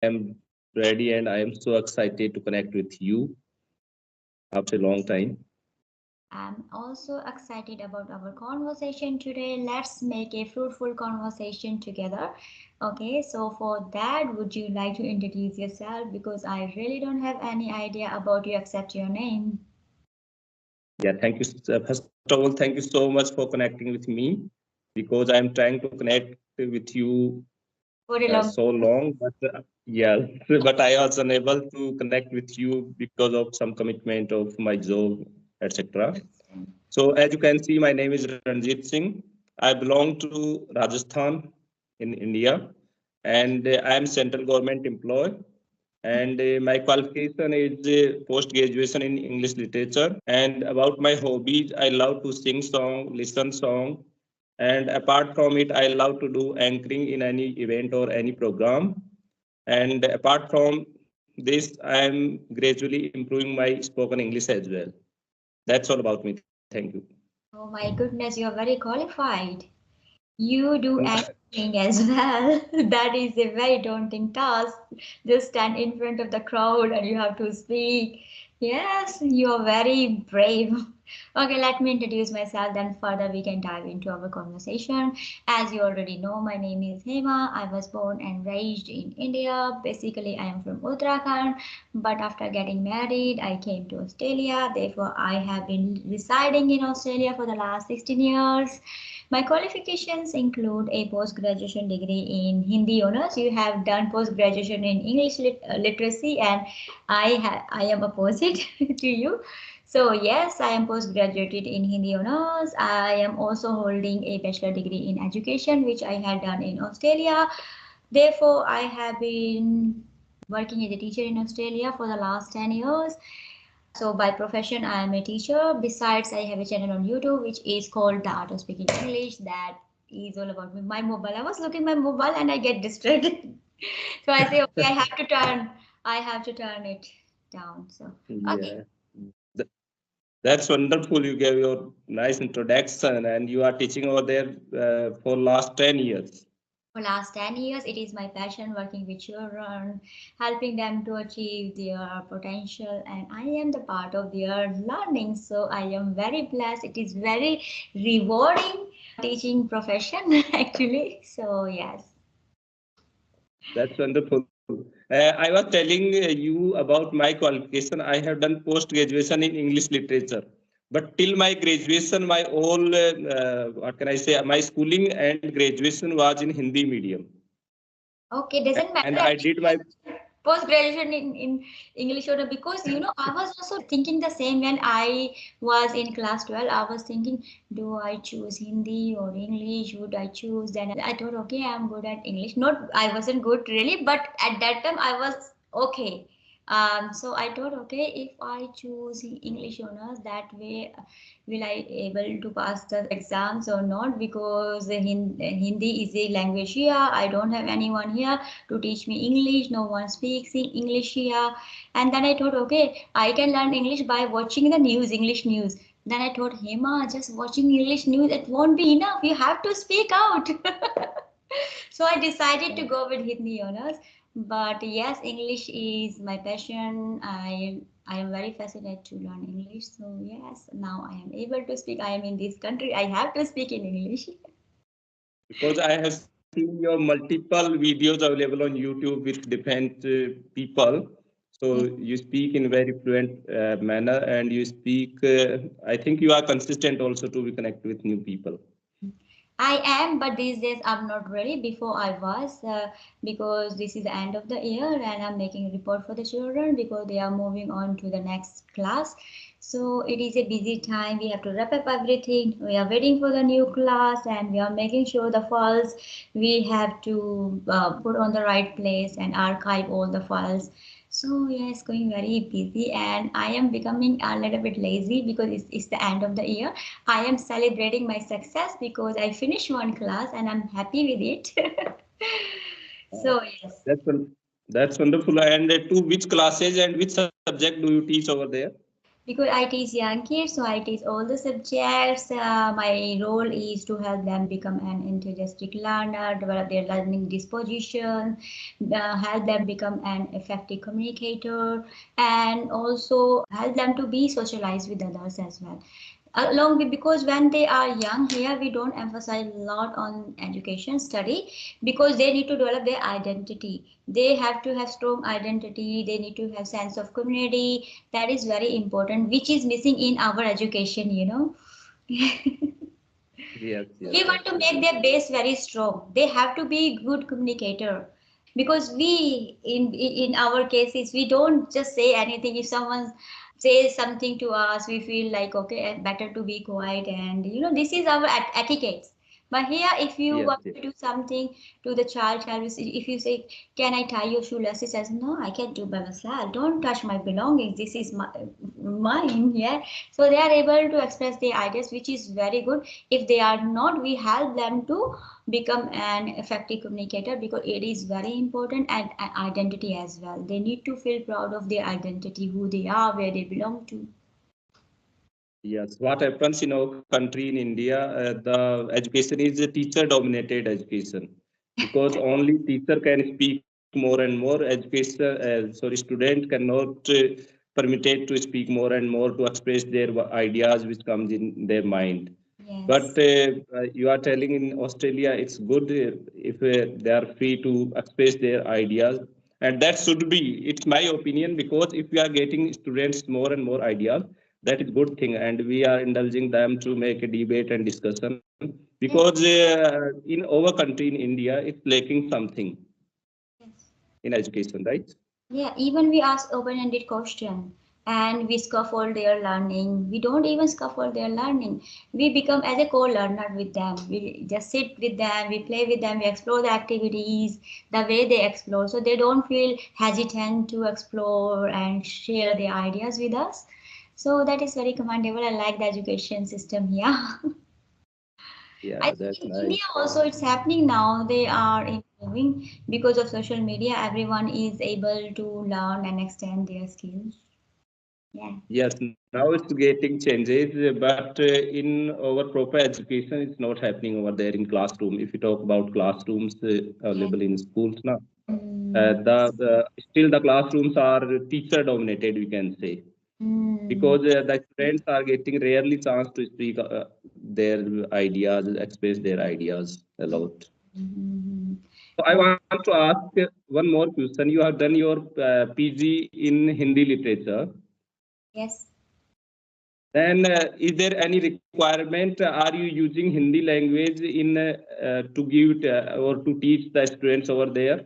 am ready and I am so excited to connect with you after a long time. I'm also excited about our conversation today. Let's make a fruitful conversation together. Okay, so for that, would you like to introduce yourself? Because I really don't have any idea about you except your name. Yeah, thank you. First of all, thank you so much for connecting with me because I am trying to connect with you For a long so long, but yeah, but I was unable to connect with you because of some commitment of my job, etc. time. So as you can see, my name is Ranjit Singh. I belong to Rajasthan in India, and I am central government employee. And my qualification is post graduation in English literature. And about my hobbies, I love to sing song, listen song, and apart from it, I love to do anchoring in any event or any program. And apart from this, I am gradually improving my spoken English as well. That's all about me. Thank you. Oh my goodness, you are very qualified. You do acting as well. That is a very daunting task. Just stand in front of the crowd and you have to speak. Yes, you are very brave. Okay, let me introduce myself, then further we can dive into our conversation. As you already know, my name is Hema. I was born and raised in India. Basically, I am from Uttarakhand, but after getting married, I came to Australia. Therefore, I have been residing in Australia for the last 16 years. My qualifications include a post-graduation degree in Hindi honors. You have done post-graduation in English literacy, and I am opposite to you. So yes, I am post-graduated in Hindi honors. I am also holding a bachelor degree in education, which I had done in Australia. Therefore, I have been working as a teacher in Australia for the last 10 years. So by profession, I am a teacher. Besides, I have a channel on YouTube which is called The Art of Speaking English. That is all about me. My mobile. I was looking at my mobile and I get distracted. So I say, okay, I have to turn it down. So okay. Yeah, Th- that's wonderful. You gave your nice introduction, and you are teaching over there for last 10 years. For last 10 years, it is my passion working with children, helping them to achieve their potential, and I am the part of their learning. So I am very blessed. It is very rewarding teaching profession actually. So yes. That's wonderful. I was telling you about my qualification. I have done post graduation in English literature, but till my graduation, my all what can I say? My schooling and graduation was in Hindi medium, Okay, doesn't and matter. I did my Post graduation in English or because I was also thinking the same when I was in class 12. I was thinking, do I choose Hindi or English? Would I choose? Then I thought, okay, I'm good at English. Not I wasn't good really, but at that time I was okay. So I thought, okay, if I choose English honors, that way will I able to pass the exams or not? Because Hindi is a language here. I don't have anyone here to teach me English. No one speaks in English here. And then I thought, okay, I can learn English by watching the news, English news. Then I thought, Hema, just watching English news, it won't be enough. You have to speak out. So I decided to go with Hindi honors. But yes, English is my passion. I am very fascinated to learn English. So yes, now I am able to speak. I am in this country. I have to speak in English. because I have seen your multiple videos available on YouTube with different people. So you speak in very fluent manner, and you speak. I think you are consistent also to be connect with new people. I am, but these days I'm not really. Before I was, because this is the end of the year and I'm making a report for the children because they are moving on to the next class. So it is a busy time. We have to wrap up everything. We are waiting for the new class and we are making sure the files we have to put on the right place and archive all the files. So yes, going very busy and I am becoming a little bit lazy because it's the end of the year. I am celebrating my success because I finished one class and I'm happy with it. So yes. That's wonderful. And to which classes and which subject do you teach over there? Because I teach young kids, so I teach all the subjects. My role is to help them become an enthusiastic learner, develop their learning disposition, help them become an effective communicator, and also help them to be socialized with others as well. Along with, because when they are young, here we don't emphasize a lot on education study, because they need to develop their identity. They have to have strong identity, they need to have sense of community. That is very important, which is missing in our education, you know. Yes, yes, We want to make absolutely. their base very strong. They have to be good communicator, because we in our cases we don't just say anything. If someone says something to us, we feel like okay, better to be quiet, and you know this is our etiquette. But here, if you Yes, want yes, to do something to the child, if you say, "Can I tie your shoelace?" He says, "No, I can't do by myself. Don't touch my belongings. This is mine." Yeah. So they are able to express their ideas, which is very good. If they are not, we help them to become an effective communicator, because it is very important, and identity as well. They need to feel proud of their identity, who they are, where they belong to. yes. What happens in our country in India, the education is a teacher-dominated education because only teacher can speak more and more. Education, sorry, student cannot permitted to speak more and more to express their ideas which comes in their mind. But Yes. you are telling in Australia, it's good if they are free to express their ideas, and that should be. It's my opinion because if we are getting students more and more ideas, that is good thing, and we are indulging them to make a debate and discussion because Yes. in our country in India, it's lacking something Yes. in education, right? Yeah, even we ask open-ended question and we scaffold their learning. We don't even scaffold their learning. We become as a co-learner with them. We just sit with them, we play with them, we explore the activities, the way they explore. So they don't feel hesitant to explore and share their ideas with us. So that is very commendable. I like the education system here. I Yeah, think that's in nice. India also it's happening now. They are improving because of social media. Everyone is able to learn and extend their skills. Yeah. Yes, now it's getting changes, but in our proper education, it's not happening over there in classroom. If you talk about classrooms Yeah. available in schools now, Mm, the still the classrooms are teacher dominated, we can say, mm, because the students are getting rarely chance to speak their ideas, express their ideas a mm, lot. mm, So I want to ask one more question. You have done your PG in Hindi literature. yes. Then, is there any requirement? Are you using Hindi language in to give it, or to teach the students over there?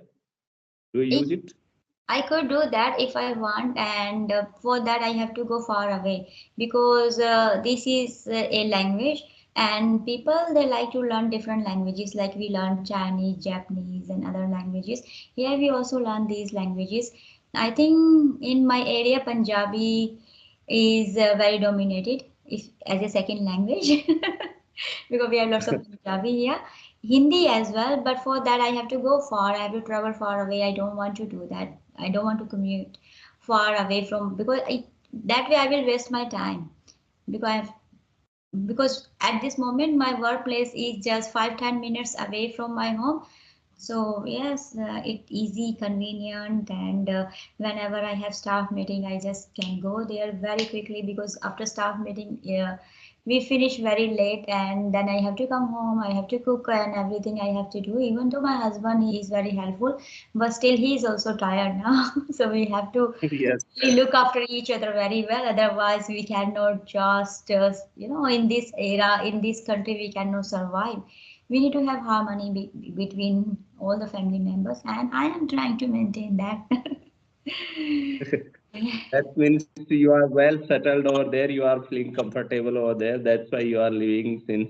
Do you If use it? I could do that if I want, and for that I have to go far away, because this is a language, and people they like to learn different languages. Like we learn Chinese, Japanese, and other languages. Here we also learn these languages. I think in my area, Punjabi is very dominated if, as a second language. Because we have lots of Punjabi here. Hindi as well, but for that I have to go far. I have to travel far away. I don't want to do that. I don't want to commute far away from, because that way I will waste my time, because because at this moment my workplace is just 5-10 minutes away from my home. So yes, it easy, convenient, and whenever I have staff meeting, I just can go there very quickly, because after staff meeting, we finish very late, and then I have to come home. I have to cook and everything I have to do. Even though my husband he is very helpful, but still he is also tired now. So we have to Yes. look after each other very well. Otherwise, we cannot just you know, in this era, in this country, we cannot survive. We need to have harmony between all the family members, and I am trying to maintain that. That means you are well settled over there. You are feeling comfortable over there. That's why you are living since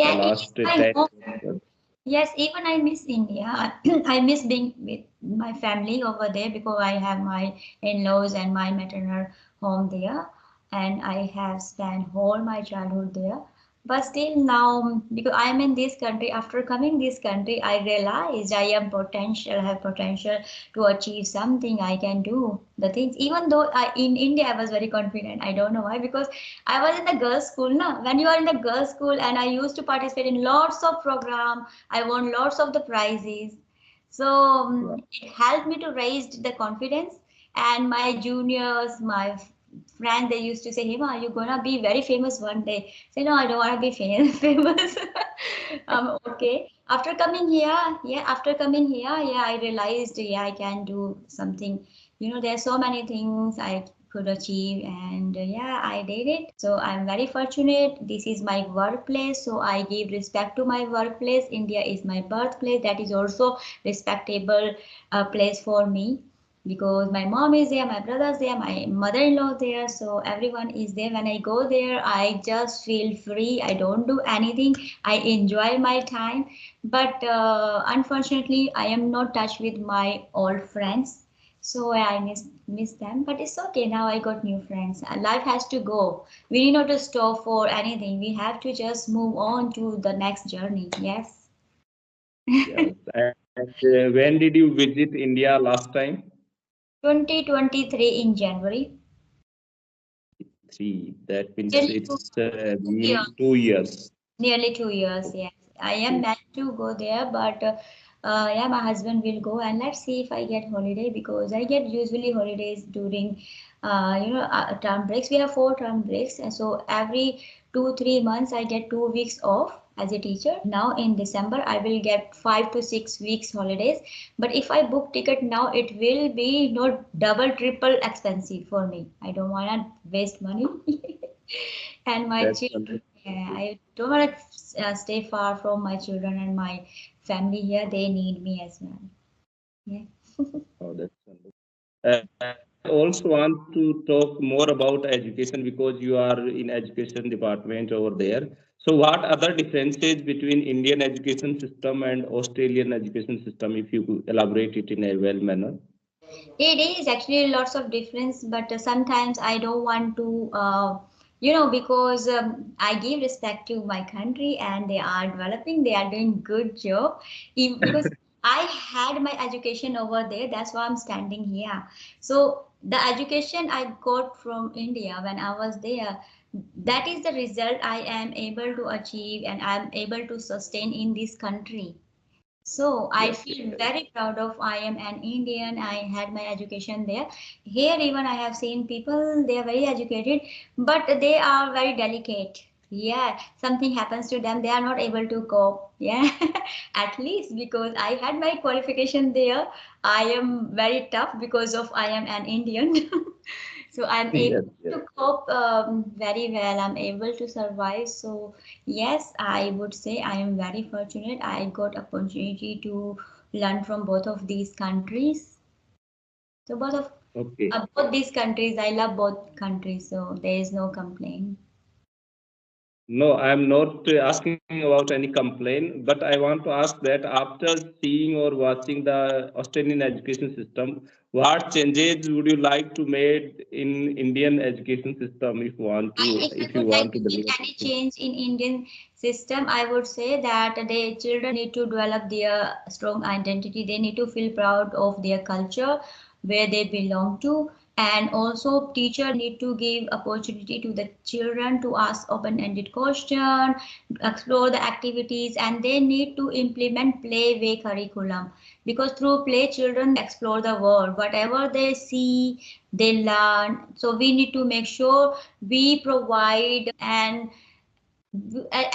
the Yeah, it is last my 10 home. years. Yes, even I miss India. I miss being with my family over there, because I have my in-laws and my maternal home there, and I have spent whole my childhood there. But still now, because I'm in this country, after coming this country, I realized I am potential, have potential to achieve something. I can do the things. Even though in India I was very confident. I don't know why, because I was in the girls' school. No, when you are in the girls' school, and I used to participate in lots of program. I won lots of the prizes. So Yeah. it helped me to raise the confidence. And my juniors, my friends, they used to say, Hima, are you gonna be very famous one day? Say, no, I don't want to be famous. Okay. After coming here, yeah, I realized, yeah, I can do something. There are so many things I could achieve, and yeah, I did it. So I'm very fortunate. This is my workplace, so I give respect to my workplace. India is my birthplace. That is also respectable place for me, because my mom is there, my brother's there, my mother-in-law there, so everyone is there. When I go there, I just feel free. I don't do anything. I enjoy my time. But unfortunately, I am not touch with my old friends. So I miss them. But it's okay. Now I got new friends. Life has to go. We need not to stop for anything. We have to just move on to the next journey. Yes. Yes. And when did you visit India last time? 2023 in January. 23. That means Nearly two, it's 2 years. been 2 years. Nearly 2 years, yes. I am Okay. meant to go there, but yeah, my husband will go, and let's see if I get holiday, because I get usually holidays during, term breaks. We have 4 term breaks, and so every 2 3 months I get 2 weeks off as a teacher. Now in December I will get 5 to 6 weeks holidays. But if I book ticket now, it will be not double triple expensive for me. I don't wanna waste money. And my That's children, yeah, wonderful. I don't want to stay far from my children and my family here. They need me as well. Yeah. Oh, that's wonderful. I also want to talk more about education because you are in education department over there. So what other differences between Indian education system and Australian education system, if you could elaborate it in a well manner? It is actually lots of difference, but sometimes I don't want to, because I give respect to my country, and they are developing, they are doing good job. Because I had my education over there, that's why I'm standing here. So the education I got from India when I was there, that is the result I am able to achieve, and I'm able to sustain in this country. So I Yes, feel yes, very proud of I am an Indian. I had my education there. Here even I have seen people, they are very educated, but they are very delicate. Yeah, something happens to them, they are not able to cope. Yeah, at least because I had my qualification there, I am very tough because of I am an Indian. So I'm able yes, yes. to cope very well. I'm able to survive. So yes, I would say I am very fortunate. I got opportunity to learn from both of these countries. So Okay. both these countries, I love both countries. So there is no complaint. No, I'm not asking about any complaint, but I want to ask that after seeing or watching the Australian education system, what changes would you like to make in Indian education system If I if you would like want to to make develop any it? change in Indian system, I would say that the children need to develop their strong identity. They need to feel proud of their culture, where they belong to, and also teacher need to give opportunity to the children to ask open-ended question, explore the activities, and they need to implement play way curriculum, because through play children they explore the world. Whatever they see, they learn. So we need to make sure we provide an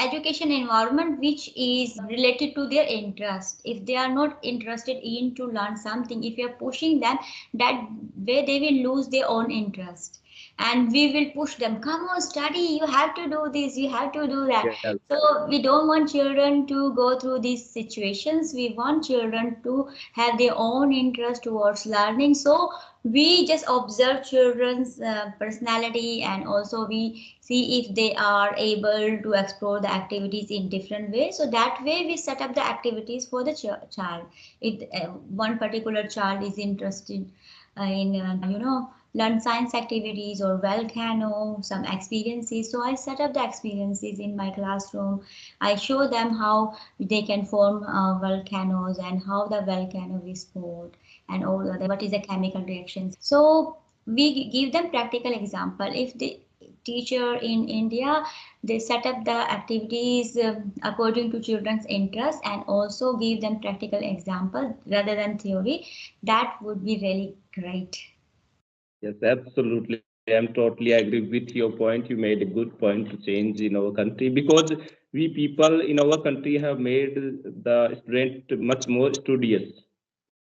education environment which is related to their interest. If they are not interested in to learn something, if you are pushing them, that way they will lose their own interest, and we will push them, come on, study, you have to do this, you have to do that. Yes, So we don't want children to go through these situations. We want children to have their own interest towards learning. So we just observe children's personality, and also we see if they are able to explore the activities in different ways. So that way we set up the activities for the child. If one particular child is interested in learn science activities or volcano, some experiences. So I set up the experiences in my classroom. I show them how they can form volcanoes and how the volcano is formed and all other what is the chemical reactions. So we give them practical example. If the teacher in India, they set up the activities according to children's interest and also give them practical example rather than theory, that would be really great. Yes, absolutely. I'm totally agree with your point. You made a good point to change in our country because we people in our country have made the student much more studious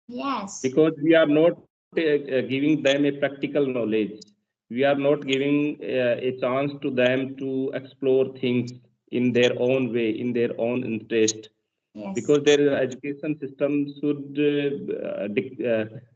Yes, because we are not giving them a practical knowledge. We are not giving a chance to them to explore things in their own way, in their own interest, yes, because their education system should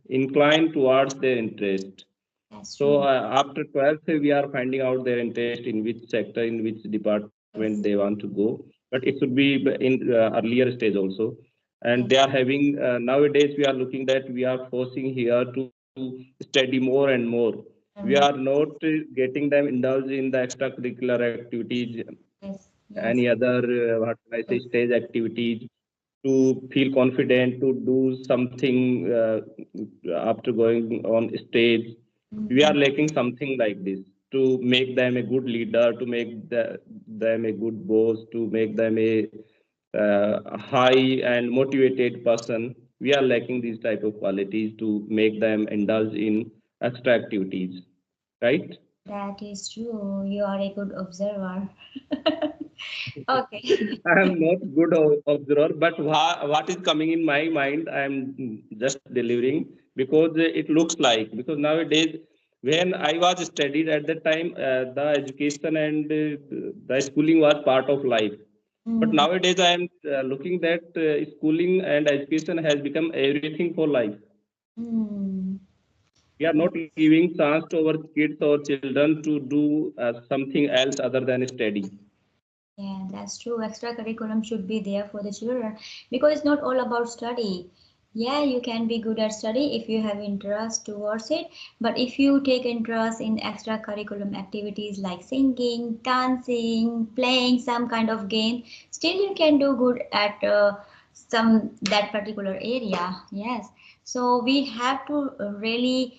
incline towards their interest. that's So true. after 12th, we are finding out their interest in which sector, in which department they Yes, want to go. But it should be in earlier stage also. And yes. they are having, nowadays we are looking that we are forcing here to study more and more. We are Um, not getting them indulged in the extracurricular activities, yes, any yes, other, what can I say, yes, stage activities to feel confident to do something after going on stage. We are mm, lacking something like this to make them a good leader, to make them a good boss, to make them a high and motivated person. We are lacking these type of qualities to make them indulge in extra activities, right? that is true. You are a good observer. Okay. I am not good observer, but what is coming in my mind, I am just delivering because it looks like, because nowadays when I was studied at that time, the education and the schooling was part of life. But Mm, nowadays I am looking that schooling and education has become everything for life. mm. We are not giving chance to our kids or children to do something else other than study. Yeah, that's true. Extracurriculum should be there for the children because it's not all about study. Yeah, you can be good at study if you have interest towards it, but if you take interest in extracurriculum activities like singing, dancing, playing some kind of game, still you can do good at some that particular area. Yes. So we have to really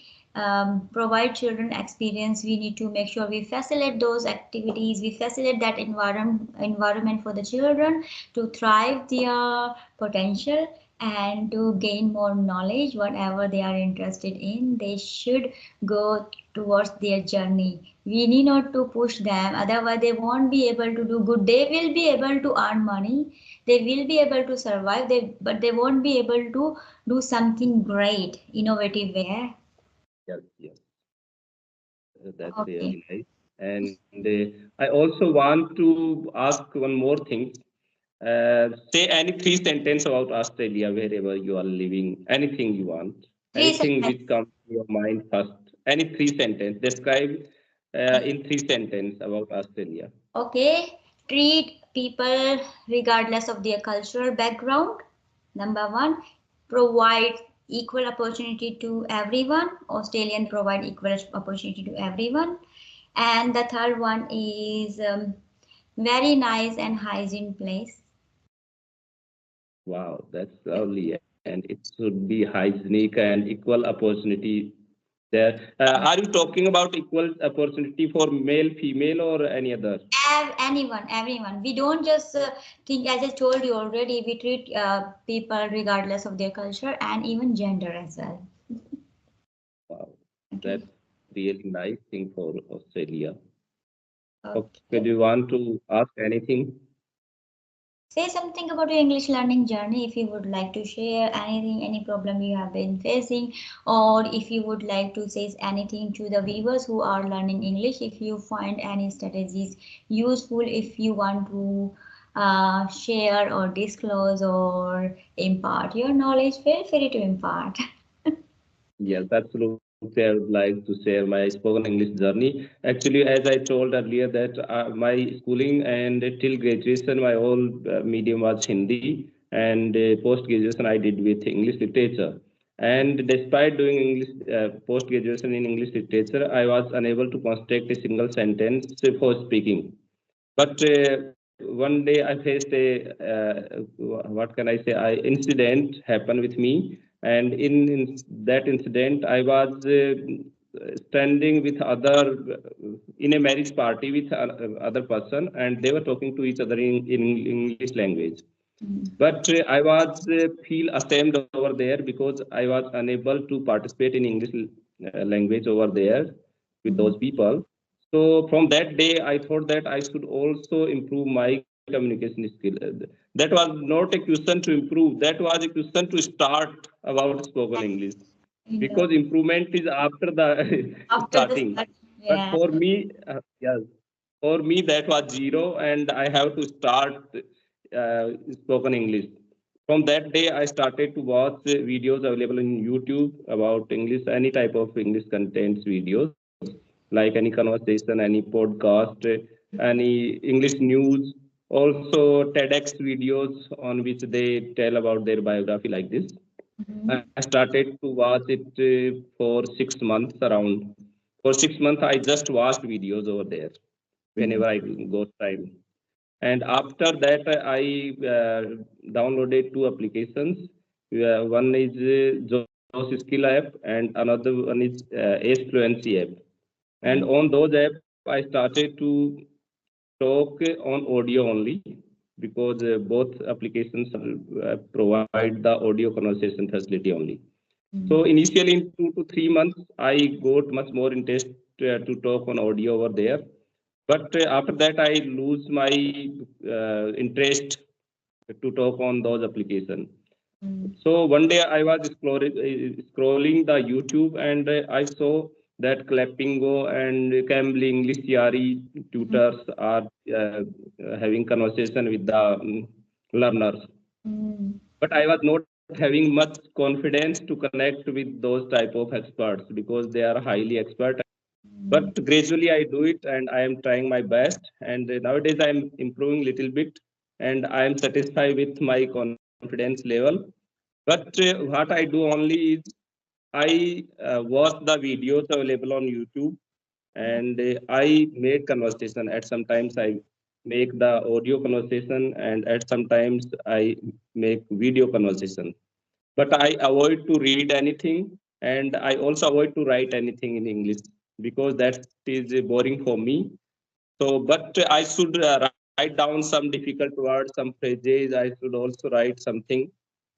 provide children experience. We need to make sure we facilitate those activities, we facilitate that environment for the children to thrive their potential and to gain more knowledge. Whatever they are interested in, they should go towards their journey. We need not to push them, otherwise they won't be able to do good. They will be able to earn money, they will be able to survive, but they won't be able to do something great innovative way. Yes, yes. That's Okay. really nice. And I also want to ask one more thing. Say any three sentence about Australia, wherever you are living, anything you want, Three anything sentences. which comes to your mind first. Any three sentence. Describe in three sentence about Australia. Okay. Treat people regardless of their cultural background. Number one, provide equal opportunity to everyone. Australian provide equal opportunity to everyone. And the third one is very nice and hygiene place. Wow, that's lovely. And it should be hygienic and equal opportunity there. Are you talking about equal opportunity for male, female, or any other? Anyone, everyone. We don't just think, as I told you already, we treat people regardless of their culture and even gender as well. Wow, Okay. that's really nice thing for Australia. Okay, Okay. do you want to ask anything? Say something about your English learning journey if you would like to share anything, any problem you have been facing, or if you would like to say anything to the viewers who are learning English, if you find any strategies useful, if you want to share or disclose or impart your knowledge, feel free to impart. Yes, absolutely. I would like to share my spoken English journey. Actually, as I told earlier, that my schooling and till graduation, my whole medium was Hindi, and post graduation I did with English literature. And despite doing English post graduation in English literature, I was unable to construct a single sentence for speaking. But one day I faced what can I say? I incident happened with me, and in that incident, I was standing with other in a marriage party with other person, and they were talking to each other in English language. But I was feel ashamed over there because I was unable to participate in English language over there with those Mhm. people. So from that day, I thought that I should also improve my communication skill. That was not a question to improve. That was a question to start about spoken English You because know, improvement is after the after the starting. start, But yeah. for me, yes, for me that was zero, and I have to start spoken English. From that day, I started to watch videos available in YouTube about English, any type of English contents videos, like any conversation, any podcast, any English news, also TEDx videos on which they tell about their biography like this. Mhm. I started to watch it for 6 months around. For 6 months, I just watched videos over there Mhm. whenever I got time. And after that, I downloaded two applications. One is Josh Skill app, and another one is Ace Fluency app. And Mhm. on those apps, I started to talk on audio only because both applications provide the audio conversation facility only. So Mhm. initially, in 2 to 3 months, I got much more interest to talk on audio over there. But after that, I lose my interest to talk on those applications. Mhm. So one day I was scrolling the YouTube, and I saw that Clappingo and Cambly English CRE tutors are having conversation with the learners. Mhm. But I was not having much confidence to connect with those type of experts because they are highly expert. But Mhm. gradually I do it, and I am trying my best. And nowadays I am improving little bit, and I am satisfied with my confidence level. But what I do only is I watch the videos available on YouTube, and I make conversation. At sometimes I make the audio conversation, and at sometimes I make video conversation. But I avoid to read anything, and I also avoid to write anything in English because that is boring for me. So, but I should write down some difficult words, some phrases. I should also write something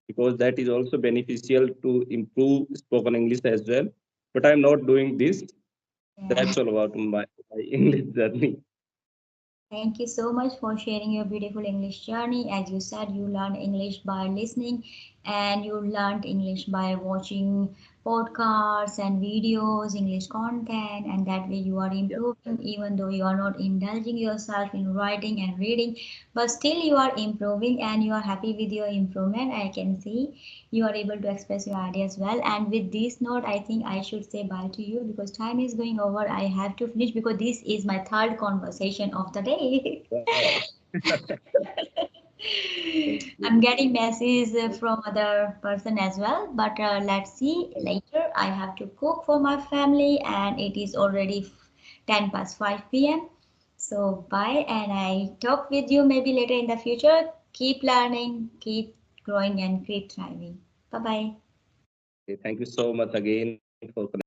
because that is also beneficial to improve spoken English as well. But I'm not doing this. Yeah. That's all about my English journey. Thank you so much for sharing your beautiful English journey. As you said, you learned English by listening and you learned English by watching podcasts and videos, English content, and that way you are Yeah. improving even though you are not indulging yourself in writing and reading, but still you are improving and you are happy with your improvement. I can see you are able to express your ideas well. And with this note, I think I should say bye to you because time is going over. I have to finish because this is my third conversation of the day. Wow. Thank I'm you. getting messages from other person as well, but let's see later. I have to cook for my family and it is already 10 past 5 p.m. So bye and I talk with you maybe later in the future. Keep learning, keep growing and keep thriving. Bye bye. Thank you so much again for connecting.